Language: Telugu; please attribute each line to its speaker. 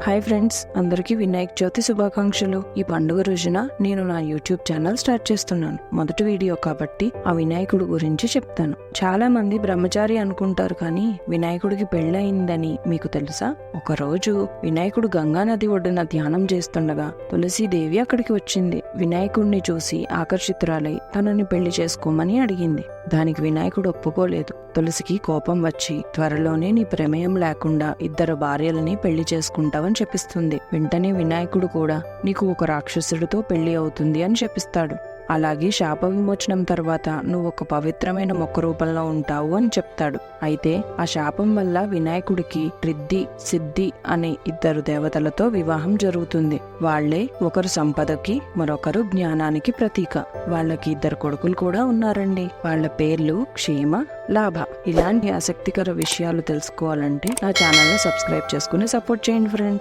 Speaker 1: హాయ్ ఫ్రెండ్స్, అందరికీ వినాయక చవితి శుభాకాంక్షలు. ఈ పండుగ రోజున నేను నా యూట్యూబ్ ఛానల్ స్టార్ట్ చేస్తున్నాను. మొదటి వీడియో కాబట్టి ఆ వినాయకుడు గురించి చెప్తాను. చాలా మంది బ్రహ్మచారి అనుకుంటారు, కానీ వినాయకుడికి పెళ్ళయిందని మీకు తెలుసా? ఒక రోజు వినాయకుడు గంగా నది ఒడ్డున ధ్యానం చేస్తుండగా తులసీదేవి అక్కడికి వచ్చింది. వినాయకుడిని చూసి ఆకర్షితురాలై తనని పెళ్లి చేసుకోమని అడిగింది. దానికి వినాయకుడు ఒప్పుకోలేదు. తులసికి కోపం వచ్చి, త్వరలోనే నీ ప్రమేయం లేకుండా 2 భార్యలని పెళ్లి చేసుకుంటావని చెప్పిస్తుంది. వెంటనే వినాయకుడు కూడా నీకు ఒక రాక్షసుడితో పెళ్లి అవుతుంది అని చెప్పిస్తాడు. అలాగే శాప విమోచనం తర్వాత నువ్వు ఒక పవిత్రమైన మొక్క రూపంలో ఉంటావు అని చెప్తాడు. అయితే ఆ శాపం వల్ల వినాయకుడికి రిద్ధి, సిద్ధి అనే 2 దేవతలతో వివాహం జరుగుతుంది. వాళ్లే ఒకరు సంపదకి, మరొకరు జ్ఞానానికి ప్రతీక. వాళ్ళకి 2 కొడుకులు కూడా ఉన్నారండి. వాళ్ళ పేర్లు క్షేమ, లాభ. ఇలాంటి ఆసక్తికర విషయాలు తెలుసుకోవాలంటే నా ఛానల్ని సబ్స్క్రైబ్ చేసుకుని సపోర్ట్ చేయండి ఫ్రెండ్స్.